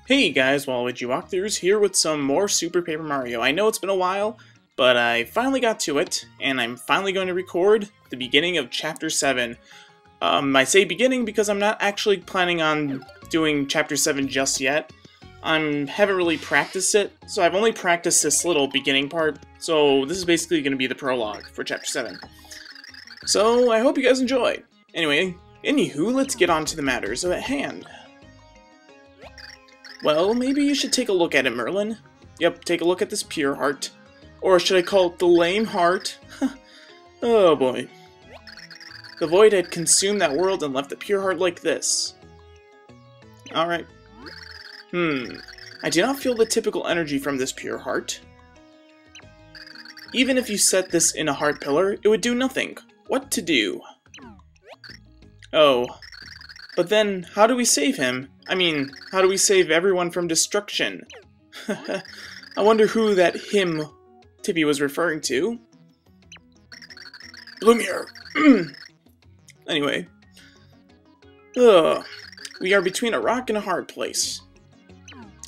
Hey guys, MrWaluigiWalkthrough's here with some more Super Paper Mario. I know it's been a while, but I finally got to it, and I'm finally going to record the beginning of Chapter 7. I say beginning because I'm not actually planning on doing Chapter 7 just yet. Haven't really practiced it, so I've only practiced this little beginning part, so this is basically going to be the prologue for Chapter 7. So, I hope you guys enjoy. Anyway, anywho, let's get on to the matters at hand. Well, maybe you should take a look at it, Merlin. Yep, take a look at this pure heart. Or should I call it the lame heart? Oh boy. The void had consumed that world and left the pure heart like this. Alright. I do not feel the typical energy from this pure heart. Even if you set this in a heart pillar, it would do nothing. What to do? Oh. But then, how do we save him? I mean, how do we save everyone from destruction? I wonder who that him Tippy was referring to. Lumiere! Anyway. We are between a rock and a hard place.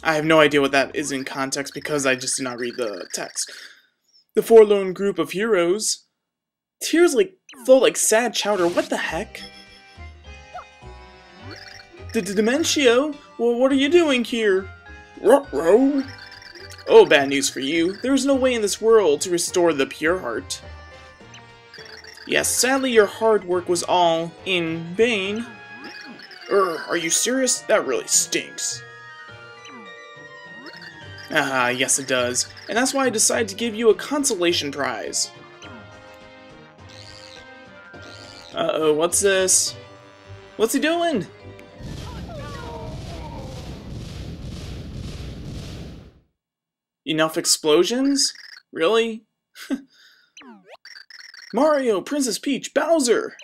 I have no idea what that is in context because I just did not read the text. The forlorn group of heroes. Tears flow like sad chowder. What the heck? Dementio? Well, what are you doing here? Ruh-roh. Oh, bad news for you. There is no way in this world to restore the pure heart. Yes, sadly your hard work was all in vain. Are you serious? That really stinks. Ah, yes it does. And that's why I decided to give you a consolation prize. Uh-oh, what's this? What's he doing? Enough explosions? Really? Mario, Princess Peach, Bowser!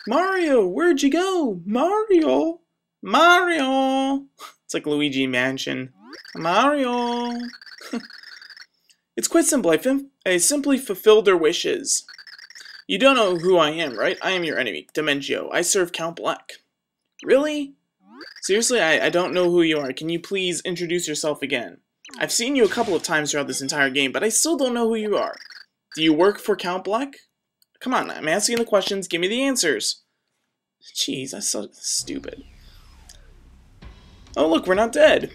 Mario, where'd you go? Mario! Mario! It's like Luigi Mansion. Mario! It's quite simple. I simply fulfilled their wishes. You don't know who I am, right? I am your enemy, Dementio. I serve Count Black. Really? Seriously, I don't know who you are. Can you please introduce yourself again? I've seen you a couple of times throughout this entire game, but I still don't know who you are. Do you work for Count Black? Come on, I'm asking the questions. Give me the answers. Jeez, that's so stupid. Oh, look, we're not dead.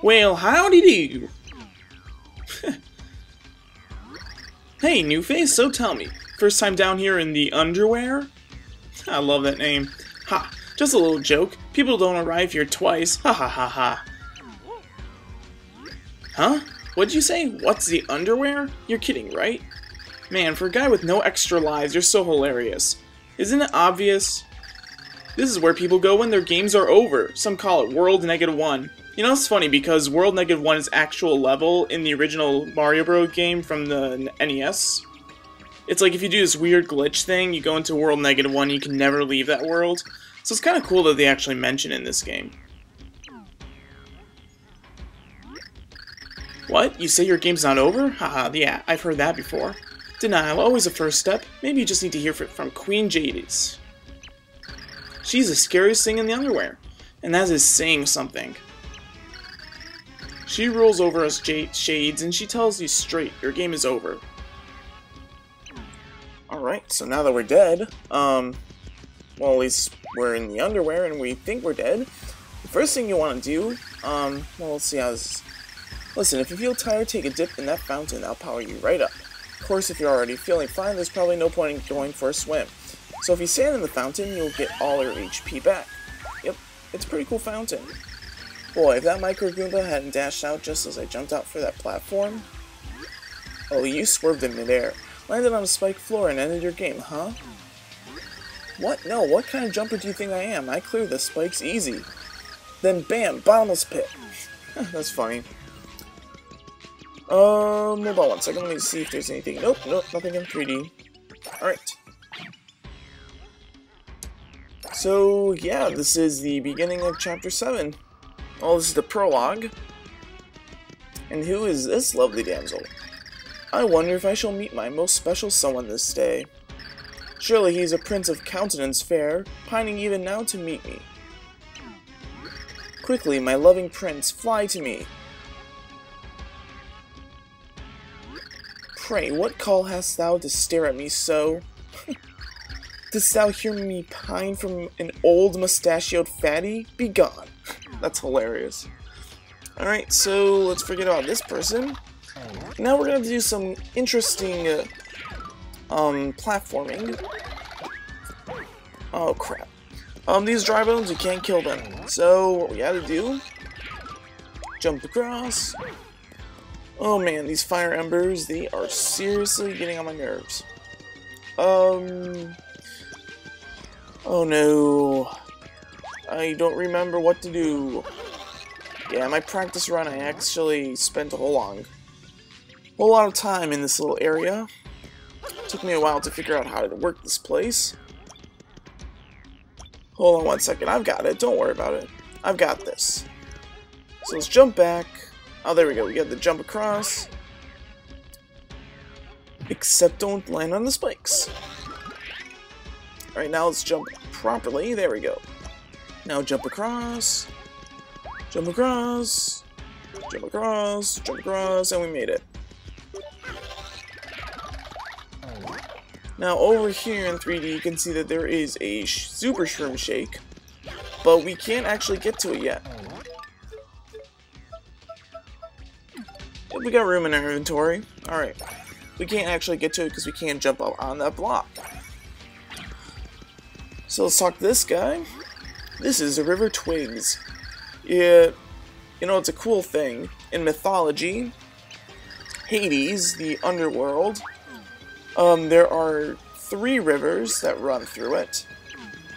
Well, howdy do. Hey, new face, so tell me. First time down here in the underwear? I love that name. Ha, just a little joke. People don't arrive here twice. Ha ha ha ha. Huh? What'd you say? What's the underwear? You're kidding, right? Man, for a guy with no extra lives, you're so hilarious. Isn't it obvious? This is where people go when their games are over. Some call it World -1. You know, it's funny because World -1 is actual level in the original Mario Bros. Game from the NES. It's like if you do this weird glitch thing, you go into World -1, you can never leave that world. So it's kind of cool that they actually mention it in this game. What? You say your game's not over? Haha, yeah, I've heard that before. Denial, always a first step. Maybe you just need to hear from Queen Jadis. She's the scariest thing in the underwear. And that is saying something. She rules over us shades and she tells you straight, your game is over. Alright, so now that we're dead, well at least we're in the underwear and we think we're dead. The first thing you want to do, well let's see how this is. Listen, if you feel tired, take a dip in that fountain, I'll power you right up. Of course, if you're already feeling fine, there's probably no point in going for a swim. So if you stand in the fountain, you'll get all your HP back. Yep, it's a pretty cool fountain. Boy, if that Micro Goomba hadn't dashed out just as I jumped out for that platform. Oh, you swerved in midair. Landed on a spiked floor and ended your game, huh? What? No, what kind of jumper do you think I am? I clear the spikes easy. Then bam, bottomless pit. That's funny. Hold on one second, let me see if there's anything. Nope, nothing in 3D. Alright. So, yeah, this is the beginning of Chapter 7. Oh, this is the prologue. And who is this lovely damsel? I wonder if I shall meet my most special someone this day. Surely he's a prince of countenance fair, pining even now to meet me. Quickly, my loving prince, fly to me. Pray, what call hast thou to stare at me so? Didst thou hear me pine from an old mustachioed fatty? Begone. That's hilarious. Alright, so let's forget about this person. Now we're gonna do some interesting platforming. Oh crap. These dry bones, you can't kill them. So what we gotta do, jump across. Oh man, these fire embers, they are seriously getting on my nerves. Oh no. I don't remember what to do. Yeah, my practice run, I actually spent a whole lot of time in this little area. Took me a while to figure out how to work this place. Hold on one second, I've got it, don't worry about it. I've got this. So let's jump back. Oh, there we go, we got the jump across. Except don't land on the spikes. Alright, now let's jump properly, there we go. Now jump across. Jump across. Jump across. Jump across, and we made it. Now over here in 3D you can see that there is a super shroom shake, but we can't actually get to it yet. We got room in our inventory. Alright. We can't actually get to it because we can't jump up on that block. So let's talk to this guy. This is a river Twigs. You know, it's a cool thing. In mythology, Hades, the underworld, there are 3 rivers that run through it.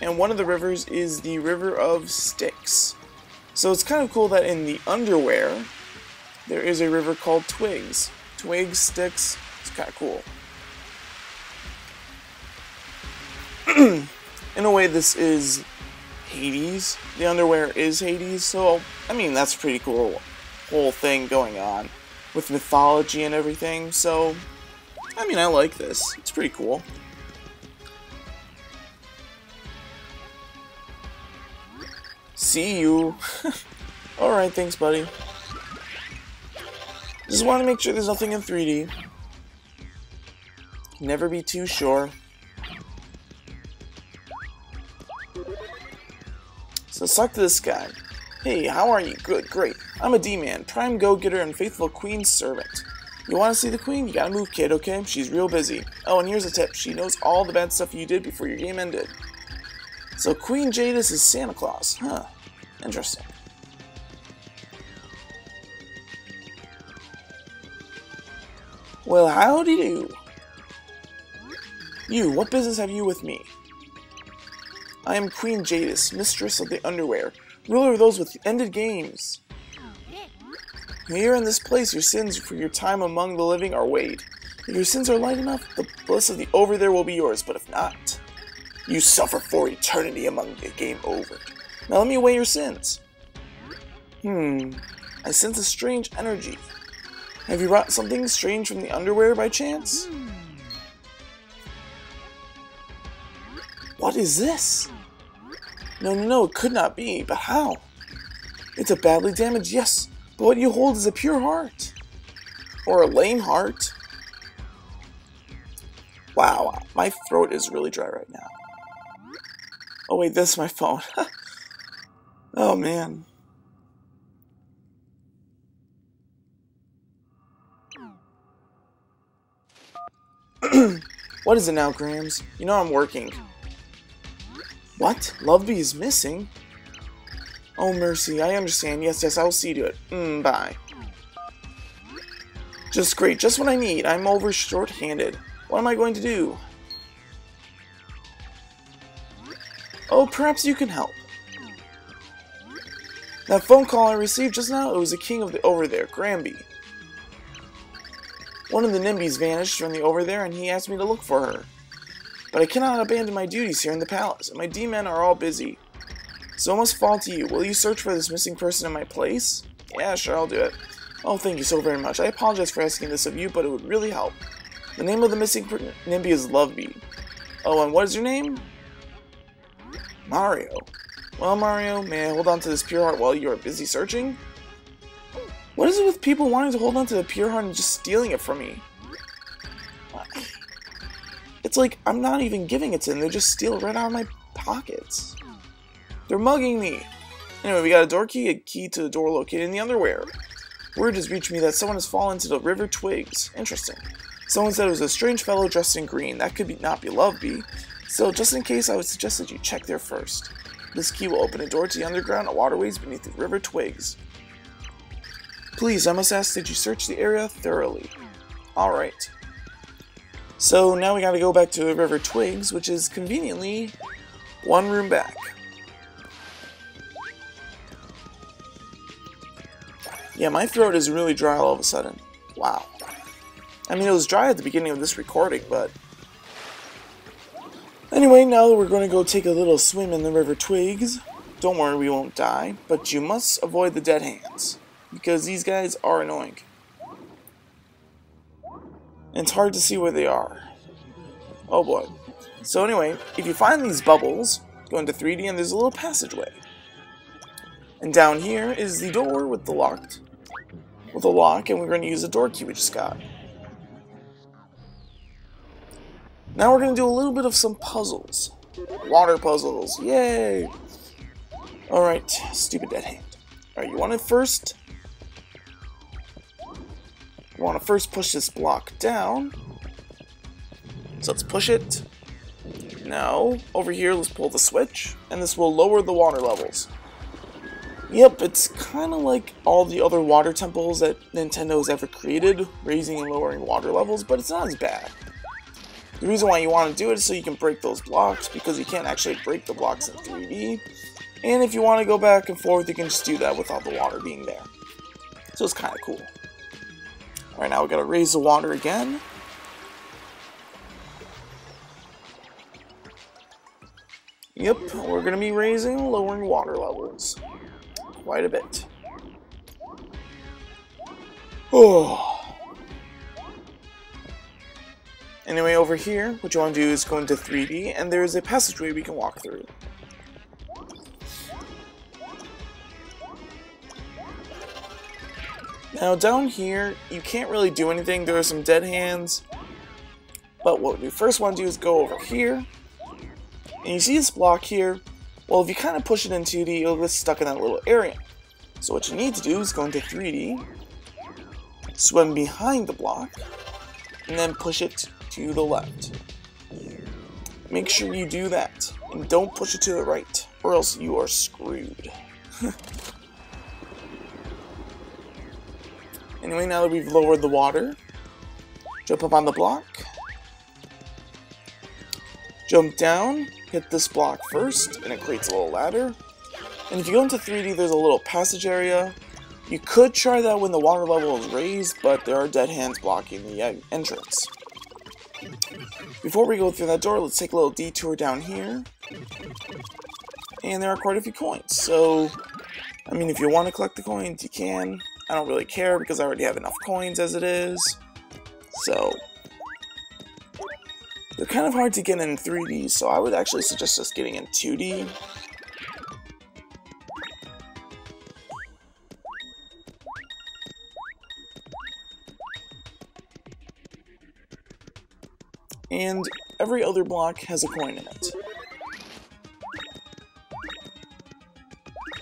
And one of the rivers is the River of Styx. So it's kind of cool that in the underwear, there is a river called Twigs. Twigs, Styx, it's kind of cool. In a way, this is Hades. The underwear is Hades, so, I mean, that's a pretty cool whole thing going on with mythology and everything, so, I mean, I like this. It's pretty cool. See you. Alright, thanks, buddy. Just want to make sure there's nothing in 3D. Never be too sure. So let's talk to this guy. Hey, how are you? Good, great. I'm a D-man, prime go-getter and faithful queen's servant. You want to see the queen? You gotta move, kid, okay? She's real busy. Oh, and here's a tip. She knows all the bad stuff you did before your game ended. So Queen Jadis is Santa Claus. Huh. Interesting. Well, howdy do. You, what business have you with me? I am Queen Jadis, mistress of the underwear, ruler of those with ended games. Here in this place, your sins for your time among the living are weighed. If your sins are light enough, the bliss of the over there will be yours, but if not, you suffer for eternity among the game over. Now let me weigh your sins. I sense a strange energy. Have you brought something strange from the underwear by chance? What is this? No, it could not be, but how? It's a badly damaged, yes, but what you hold is a pure heart. Or a lame heart. Wow, my throat is really dry right now. Oh wait, this is my phone. Oh man. What is it now, Grams? You know I'm working. What? Loveby is missing? Oh, mercy, I understand. Yes, I'll see to it. Bye. Just great, just what I need. I'm over short-handed. What am I going to do? Oh, perhaps you can help. That phone call I received just now, it was the king of the over there, Granby. One of the Nimbies vanished from the over there, and he asked me to look for her. But I cannot abandon my duties here in the palace, and my D-men are all busy. So it must fall to you. Will you search for this missing person in my place? Yeah, sure, I'll do it. Oh, thank you so very much. I apologize for asking this of you, but it would really help. The name of the missing Nimby is Loveby. Oh, and what is your name? Mario. Well, Mario, may I hold on to this pure heart while you are busy searching? What is it with people wanting to hold on to the pure heart and just stealing it from me? It's like I'm not even giving it to them, they just steal it right out of my pockets. They're mugging me. Anyway, we got a door key, a key to the door located in the underwear. Word has reached me that someone has fallen into the river Twigs. Interesting. Someone said it was a strange fellow dressed in green. That could not be Loveby. So, just in case, I would suggest that you check there first. This key will open a door to the underground waterways beneath the river Twigs. Please, I must ask that you search the area thoroughly. Alright. So, now we gotta go back to the river Twigs, which is conveniently one room back. Yeah, my throat is really dry all of a sudden. Wow. I mean, it was dry at the beginning of this recording, but... Anyway, now we're going to go take a little swim in the river Twigs. Don't worry, we won't die, but you must avoid the dead hands, because these guys are annoying. And it's hard to see where they are. Oh boy. So anyway, if you find these bubbles, go into 3D and there's a little passageway. And down here is the door with the lock, and we're going to use the door key we just got. Now we're going to do a little bit of some puzzles. Water puzzles, yay! Alright, stupid dead hand. Alright, you want to first push this block down. So let's push it. Now, over here, let's pull the switch, and this will lower the water levels. Yep, it's kind of like all the other water temples that Nintendo has ever created, raising and lowering water levels, but it's not as bad. The reason why you want to do it is so you can break those blocks, because you can't actually break the blocks in 3D. And if you want to go back and forth, you can just do that without the water being there. So it's kind of cool. Alright, now we gotta raise the water again. Yep, we're gonna be raising and lowering water levels. Quite a bit. Oh. Anyway, over here, what you want to do is go into 3D, and there's a passageway we can walk through. Now, down here, you can't really do anything. There are some dead hands. But what we first want to do is go over here. And you see this block here? Well, if you kind of push it in 2D, you'll get stuck in that little area. So what you need to do is go into 3D, swim behind the block, and then push it to the left. Make sure you do that, and don't push it to the right, or else you are screwed. Anyway, now that we've lowered the water, jump up on the block, jump down, hit this block first, and it creates a little ladder. And if you go into 3D, there's a little passage area. You could try that when the water level is raised, but there are dead hands blocking the entrance. Before we go through that door, let's take a little detour down here. And there are quite a few coins, so, I mean, if you want to collect the coins, you can. I don't really care because I already have enough coins as it is. So, they're kind of hard to get in 3D, so I would actually suggest just getting in 2D. And every other block has a coin in it.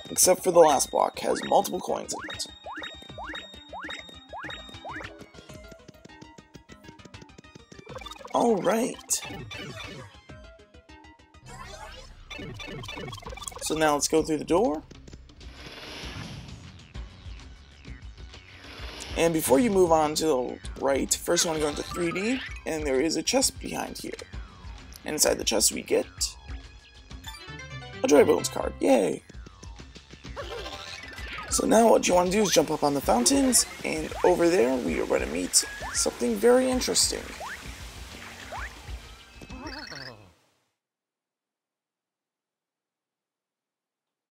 Except for the last block, has multiple coins in it. Alright. So now let's go through the door. And before you move on to the right, first you want to go into 3D, and there is a chest behind here. And inside the chest we get a Dry Bones card. Yay! So now what you want to do is jump up on the fountains, and over there we are going to meet something very interesting.